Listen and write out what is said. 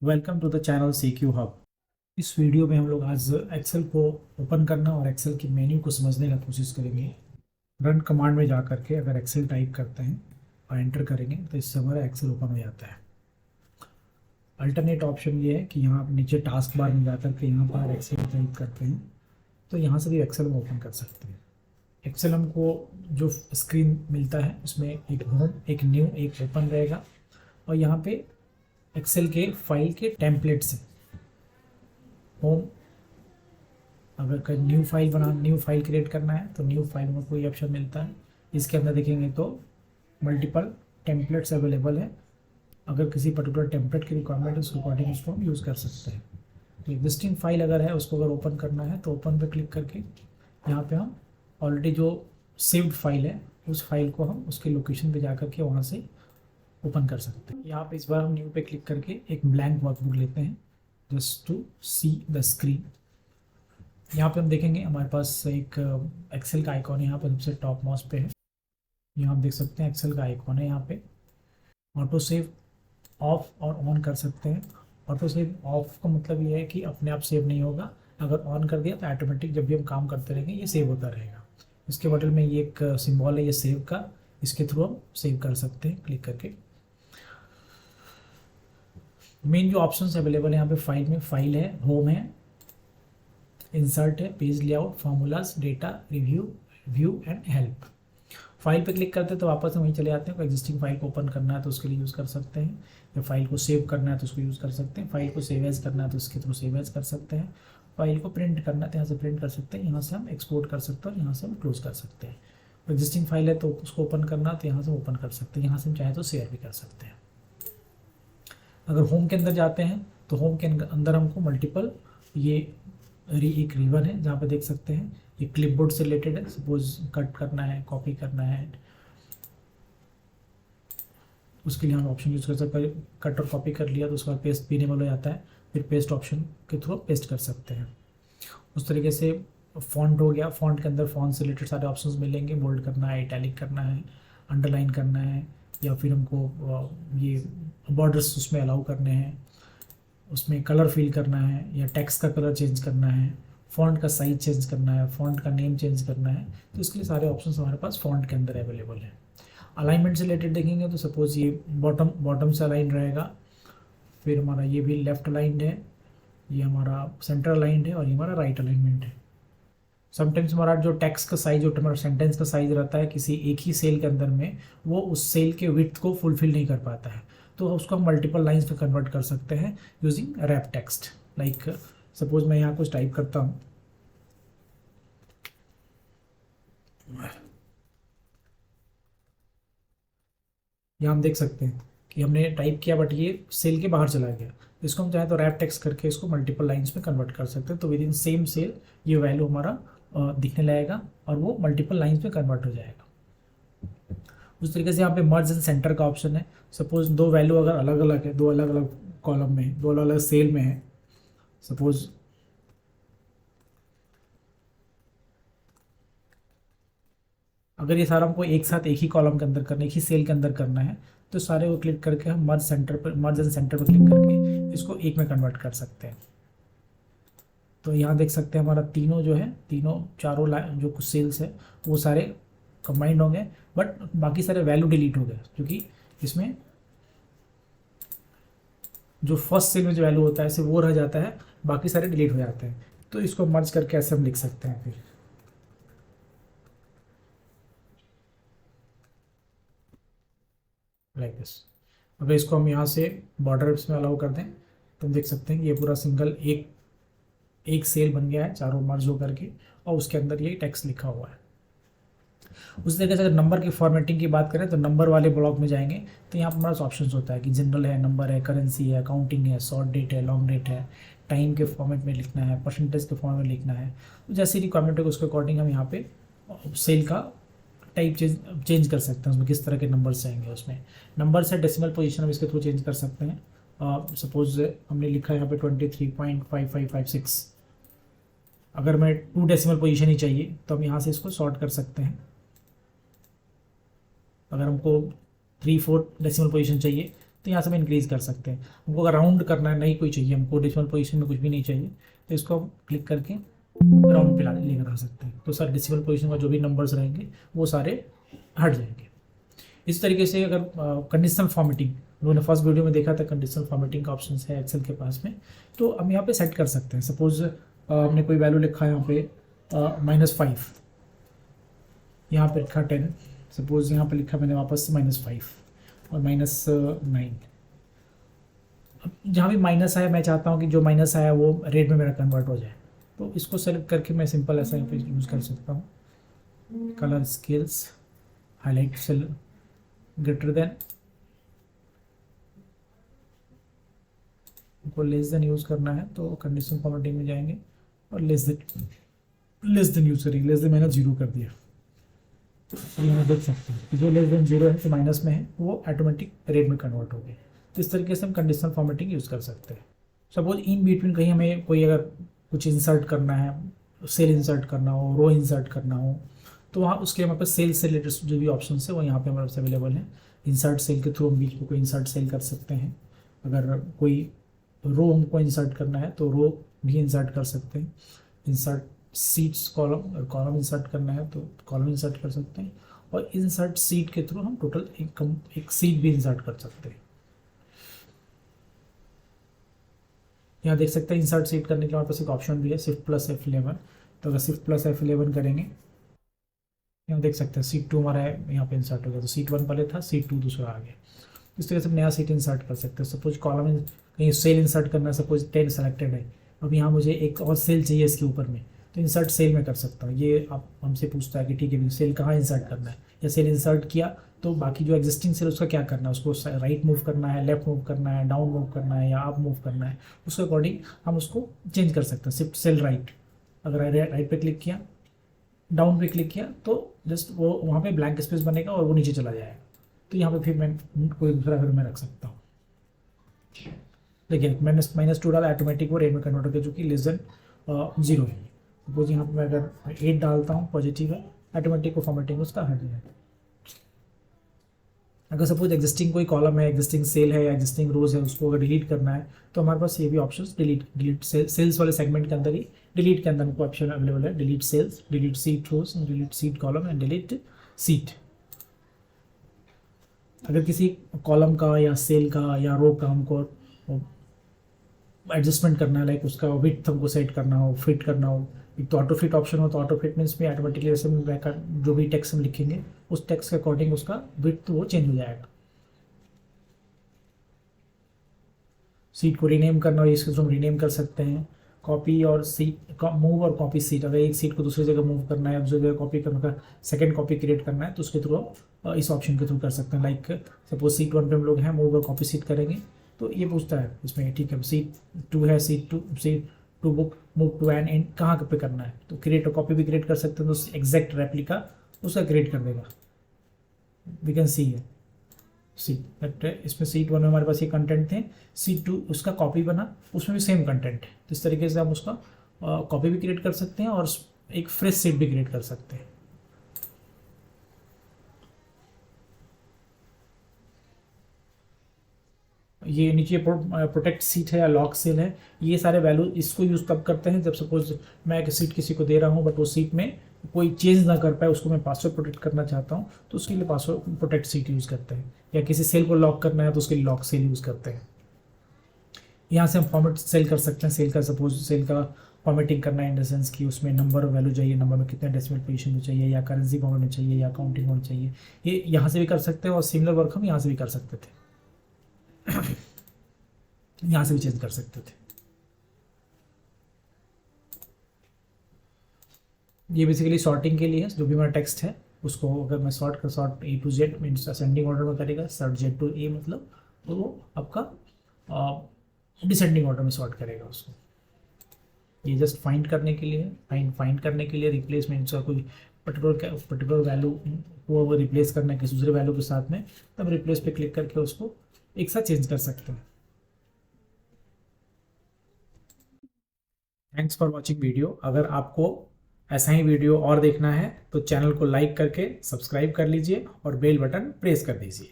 Welcome to the channel CQ hub. इस video में हम लोग आज एक्सेल को ओपन करना और एक्सेल के मेन्यू को समझने का कोशिश करेंगे। रन कमांड में जा करके अगर एक्सेल टाइप करते हैं और एंटर करेंगे तो इससे हमारा एक्सेल ओपन हो जाता है। अल्टरनेट ऑप्शन ये है कि यहाँ आप नीचे टास्क बार में जा करके यहाँ पर एक्सेल टाइप करते हैं तो यहाँ से भी एक्सेल में ओपन कर सकते हैं। एक्सेल हमको जो स्क्रीन मिलता है उसमें एक होम, एक न्यू, एक ओपन रहेगा और यहाँ पे एक्सेल के फाइल के टेम्पलेट्स हैं। होम, अगर कोई न्यू फाइल क्रिएट करना है तो न्यू फाइल में कोई ऑप्शन मिलता है। इसके अंदर देखेंगे तो मल्टीपल टेम्पलेट्स अवेलेबल है। अगर किसी पर्टिकुलर टेम्पलेट की रिक्वायरमेंट है उसके अकॉर्डिंग उसको हम यूज़ कर सकते हैं। तो एग्जिस्टिंग फाइल अगर है उसको अगर ओपन करना है तो ओपन पे क्लिक करके यहाँ पे हम ऑलरेडी जो सेव्ड फाइल है उस फाइल को हम उसके लोकेशन पे जा करके वहाँ से ओपन कर सकते हैं। यहाँ पे इस बार हम न्यू पे क्लिक करके एक ब्लैंक वर्कबुक लेते हैं just to see the screen. यहाँ पे हम देखेंगे हमारे पास एक एक्सेल का आइकॉन है, यहाँ पर सबसे टॉप मोस्ट पे है। यहाँ आप देख सकते हैं एक्सेल का आइकॉन है। यहाँ पे ऑटो सेव ऑफ और ऑन कर सकते हैं। ऑटो सेव ऑफ का मतलब ये है कि अपने आप सेव नहीं होगा, अगर ऑन कर दिया तो ऑटोमेटिक जब भी हम काम करते रहेंगे ये सेव होता रहेगा। इसके बटन में ये एक सिंबल है ये सेव का, इसके थ्रू हम सेव कर सकते हैं क्लिक करके। मेन जो ऑप्शंस अवेलेबल है यहाँ पे फाइल में, फाइल है, होम है, इंसर्ट है, page layout, formulas, data, review, view and help. File पे क्लिक करते हैं तो वापस हम वहीं चले जाते हैं। एग्जिस्टिंग फाइल को ओपन करना है तो उसके लिए यूज़ कर सकते हैं, या फाइल को सेव करना है तो उसको यूज़ कर सकते हैं। फाइल को सेव एज करना है तो इसके थ्रू सेव एज कर सकते हैं। फाइल को प्रिंट करना है तो यहाँ से प्रिंट कर सकते हैं, यहाँ से हम एक्सपोर्ट कर सकते हैं और यहाँ से हम क्लोज कर सकते हैं। एग्जिस्टिंग फाइल है तो उसको ओपन करना तो यहाँ से ओपन कर सकते हैं, यहाँ से हम चाहे तो शेयर भी कर सकते हैं। अगर होम के अंदर जाते हैं तो होम के अंदर हमको मल्टीपल ये एक रिबन है जहाँ पे देख सकते हैं ये क्लिपबोर्ड से रिलेटेड है। सपोज कट करना है, कॉपी करना है, उसके लिए हम ऑप्शन यूज़ कर सकते हैं। कट और कॉपी कर लिया तो उसके बाद पेस्ट भी इनेबल हो जाता है, फिर पेस्ट ऑप्शन के थ्रू पेस्ट कर सकते हैं। उस तरीके से फॉन्ट हो गया, फॉन्ट के अंदर फॉन्ट से रिलेटेड सारे ऑप्शंस मिलेंगे। बोल्ड करना है, इटैलिक करना है, अंडरलाइन करना है, या फिर हमको ये बॉर्डर्स उसमें अलाउ करने हैं, उसमें कलर फिल करना है, या टेक्स्ट का कलर चेंज करना है, फ़ॉन्ट का साइज चेंज करना है, फ़ॉन्ट का नेम चेंज करना है। तो इसके लिए सारे ऑप्शंस हमारे पास फ़ॉन्ट के अंदर अवेलेबल है। अलाइनमेंट से रिलेटेड देखेंगे तो सपोज़ ये बॉटम से अलाइन रहेगा, फिर हमारा ये भी लेफ़्ट अलाइंड है, ये हमारा सेंटर अलाइंड है और ये हमारा राइट अलाइनमेंट है। समटाइम्स हमारा जो टेक्स्ट का साइज, जो हमारा सेंटेंस का साइज रहता है किसी एक ही सेल के अंदर में, वो उस सेल के विड्थ को फुलफिल नहीं कर पाता है, तो उसको हम मल्टीपल लाइंस में कन्वर्ट कर सकते हैं using wrap text. Like suppose मैं यहाँ कुछ टाइप करता हूँ, यहाँ हम देख सकते हैं कि हमने टाइप किया बट ये सेल के बाहर चला गया। इसको हम चाहें तो रैप टेक्स्ट करके इसको मल्टीपल लाइंस में कन्वर्ट कर सकते हैं, तो विद इन सेम सेल ये वैल्यू हमारा दिखने लगेगा और वो मल्टीपल लाइंस में कन्वर्ट हो जाएगा। उस तरीके से यहाँ पे मर्ज एंड सेंटर का ऑप्शन है। सपोज दो वैल्यू अगर अलग अलग है, दो अलग अलग कॉलम में है, दो अलग अलग सेल में है, सपोज अगर ये सारा हमको एक साथ एक ही कॉलम के अंदर करना है, एक ही सेल के अंदर करना है, तो सारे को क्लिक करके हम मर्ज एंड सेंटर पर क्लिक करके इसको एक में कन्वर्ट कर सकते हैं। तो यहाँ देख सकते हैं हमारा तीनों जो है, तीनों चारों जो कुछ सेल्स है वो सारे कंबाइंड हो गए, बट बाकी सारे वैल्यू डिलीट हो गए, क्योंकि इसमें जो फर्स्ट सेल में जो वैल्यू होता है सिर्फ वो रह जाता है, बाकी सारे डिलीट हो जाते हैं। तो इसको मर्ज करके ऐसे हम लिख सकते हैं फिर लाइक दिस। अगर इसको हम यहाँ से बॉर्डर्स में अलाउ कर दें तो हम देख सकते हैं कि ये पूरा सिंगल एक एक सेल बन गया है, चारों मर्ज होकर के, और उसके अंदर ये टेक्स्ट लिखा हुआ है। उस तरीके से अगर नंबर की फॉर्मेटिंग की बात करें तो नंबर वाले ब्लॉक में जाएंगे तो यहाँ पर हमारे पास ऑप्शन होता है कि जनरल है, नंबर है, करेंसी है, काउंटिंग है, शॉर्ट डेट है, लॉन्ग डेट है, टाइम के फॉर्मेट में लिखना है, परसेंटेज के फॉर्मेट में लिखना है। तो जैसी रिक्वायरमेंट है उसके अकॉर्डिंग हम यहाँ पे सेल का टाइप चेंज कर सकते हैं, उसमें किस तरह के नंबर्स आएंगे। उसमें नंबर से डेसिमल पोजीशन हम इसके थ्रू चेंज कर सकते हैं। सपोज हमने लिखा है यहाँ पे 23.5556, अगर मैं 2 डेसिमल पोजीशन ही चाहिए तो हम यहाँ से इसको सॉर्ट कर सकते हैं। अगर हमको 3-4 डेसिमल पोजीशन चाहिए तो यहाँ से हम इंक्रीज़ कर सकते हैं। हमको अगर राउंड करना है, नहीं कोई चाहिए हमको, डेसिमल पोजीशन में कुछ भी नहीं चाहिए, तो इसको हम क्लिक करके राउंड पे लेकर आ सकते हैं। तो सर डेसिमल पोजीशन में जो भी नंबर्स रहेंगे वो सारे हट जाएंगे। इस तरीके से अगर कंडीशनल फॉर्मेटिंग, उन्होंने फर्स्ट वीडियो में देखा था कंडीशनल फॉर्मेटिंग का ऑप्शन है एक्सेल के पास में, तो हम यहाँ पे सेट कर सकते हैं। सपोज हमने कोई वैल्यू लिखा है यहाँ पे -5, यहाँ पे लिखा 10, सपोज यहाँ पे लिखा मैंने वापस से -5 और -9। अब जहाँ भी माइनस आया मैं चाहता हूँ कि जो माइनस आया वो रेड में मेरा कन्वर्ट हो जाए, तो इसको सेलेक्ट करके मैं सिंपल ऐसा यहाँ पे यूज़ कर सकता हूँ। Colour scales, highlight cell greater than को लेस देन यूज़ करना है तो कंडीशन फॉर्मेटिंग में जाएंगे और लेस देन यूज़ करेंगे। लेस देन मैंने 0 कर दिया, तो यहाँ देख सकते हैं कि जो लेस देन 0 है तो माइनस में है वो ऑटोमेटिक रेड में कन्वर्ट हो गए। तो इस तरीके से हम कंडीशनल फॉर्मेटिंग यूज़ कर सकते हैं। सपोज इन बिटवीन कहीं हमें कोई अगर कुछ इंसर्ट करना है, सेल इंसर्ट करना हो, रो इंसर्ट करना हो, तो वहाँ उसके हमारे पास सेल से रिलेटेड जो भी ऑप्शन है वो यहाँ पे हमारे पास अवेलेबल है। इंसर्ट सेल के थ्रू हम बीच में कोई इंसर्ट सेल कर सकते हैं। अगर कोई रो हमको इंसर्ट करना है तो रो भी इंसर्ट कर सकते हैं। Insert seats column, column insert करना है तो कॉलम इंसर्ट कर सकते हैं। और इंसर्ट सीट के थ्रू हम टोटल एक सीट भी इंसर्ट कर सकते हैं। यहाँ देख सकते हैं इंसर्ट सीट करने के लिए हमारे पास एक ऑप्शन भी है Shift+F11। तो अगर Shift+F11 करेंगे, यहाँ देख सकते हैं सीट 2 हमारा है यहाँ पे इंसर्ट हो गया। तो सीट 1 पहले था, सीट 2 दूसरा आ गया। इस तरह से नया सीट इंसर्ट कर सकते हैं। सपोज कॉलम कहीं सेल इंसर्ट करना है, सपोज 10 सेलेक्टेड है, अब यहाँ मुझे एक और सेल चाहिए इसके ऊपर में, तो इंसर्ट सेल में कर सकता हूँ। ये आप हमसे पूछता है कि ठीक है सेल कहाँ इंसर्ट करना है, या सेल इंसर्ट किया तो बाकी जो एग्जिस्टिंग सेल उसका क्या करना है, उसको राइट मूव करना है, लेफ्ट मूव करना है, डाउन मूव करना है या अप मूव करना है, उसके अकॉर्डिंग हम उसको चेंज कर सकते हैं। शिफ्ट सेल राइट, अगर राइट पे क्लिक किया, डाउन पे क्लिक किया तो जस्ट वो वहाँ पे ब्लैंक स्पेस बनेगा और वो नीचे चला जाएगा। तो यहाँ पे फिर मैं कोई दूसरा फिर मैं रख सकता हूँ। देखिए -2 डाला, ऑटोमेटिक वो रेड में कन्वर्ट हो गया, जो कि लेस देन 0 है। सपोज यहाँ पे मैं अगर 8 डालता हूँ, पॉजिटिव है, ऑटोमेटिक को फॉर्मेटिंग उसका हट जाएगा। अगर सपोज एग्जिस्टिंग कोई कॉलम है, एग्जिस्टिंग सेल है या एग्जिस्टिंग रोज है, उसको अगर डिलीट करना है तो हमारे पास ये भी ऑप्शन डिलीट सेल्स वाले सेगमेंट के अंदर ही डिलीट के अंदर हमको ऑप्शन अवेलेबल है। Delete cells, delete sheet rows, delete sheet column and delete sheet. अगर किसी कॉलम का या सेल का या रो का हमको एडजस्टमेंट करना है, लाइक उसका विड्थ हमको सेट करना हो, फिट करना हो, एक तो ऑटो फिट ऑप्शन हो, तो ऑटो फिट मीन्स में ऑटोमेटिकली जैसे जो भी टेक्स्ट हम लिखेंगे उस टेक्स्ट के अकॉर्डिंग उसका विड्थ वो चेंज हो जाएगा। सीट को रीनेम करना हो, इसको हम रीनेम कर सकते हैं। कॉपी और सीट, मूव और कॉपी सीट, अगर एक सीट को दूसरी जगह मूव करना है, दूसरी जगह कॉपी करना है, सेकंड कॉपी क्रिएट करना है, तो उसके थ्रू इस ऑप्शन के थ्रू कर सकते हैं। लाइक सपोज सीट 1 पे हम लोग हैं, मूव और कॉपी सीट करेंगे तो ये पूछता है इसमें, ठीक है सीट 2 है, sheet to book move to an end कहाँ पे करना है, तो क्रिएट और कॉपी भी क्रिएट कर सकते हैं, तो एग्जैक्ट रेप्लिका उसका क्रिएट कर देगा। वी कैन सी है सीट, इसमें सीट 1 में हमारे पास ये कंटेंट थे, सीट 2 उसका कॉपी बना, उसमें भी सेम कंटेंट है। तो इस तरीके से हम उसका कॉपी भी क्रिएट कर सकते हैं और एक फ्रेश सीट भी क्रिएट कर सकते हैं। ये नीचे प्रोटेक्ट सीट है या लॉक सेल है, ये सारे वैल्यू इसको यूज़ तब करते हैं जब सपोज मैं एक सीट किसी को दे रहा हूँ बट वो सीट में कोई चेंज ना कर पाए, उसको मैं पासवर्ड प्रोटेक्ट करना चाहता हूँ तो उसके लिए पासवर्ड प्रोटेक्ट सीट यूज़ करते हैं। या किसी सेल को लॉक करना है तो उसके लिए लॉक सेल यूज़ करते हैं। यहाँ से हम फॉर्मेट सेल कर सकते हैं। सेल का सपोज सेल का फॉर्मेटिंग करना है इन द सेंस कि उसमें नंबर वैल्यू चाहिए, नंबर में कितने डेसिमल पोजीशन में चाहिए, या करेंसी फॉर्मेट में चाहिए, या काउंटिंग में चाहिए, ये यहाँ से भी कर सकते हैं। और सिमिलर वर्क हम यहाँ से भी कर सकते थे यहाँ से भी चेंज कर सकते थे। ये बेसिकली सॉर्टिंग के लिए है, जो भी मेरा टेक्स्ट है उसको अगर मैं sort A to Z means ascending order में करेगा, सॉर्ट Z to A मतलब तो वो आपका डिसेंडिंग ऑर्डर में सॉर्ट करेगा उसको। ये जस्ट फाइंड करने के लिए, फाइंड करने के लिए रिप्लेसमेंट का कोई पर्टिकुलर वैल्यू को रिप्लेस करना है किसी दूसरे वैल्यू के साथ में, तब रिप्लेस पे क्लिक करके उसको एक साथ चेंज कर सकते हैं। Thanks for watching video. अगर आपको ऐसा ही वीडियो और देखना है तो चैनल को लाइक करके सब्सक्राइब कर लीजिए और बेल बटन प्रेस कर दीजिए।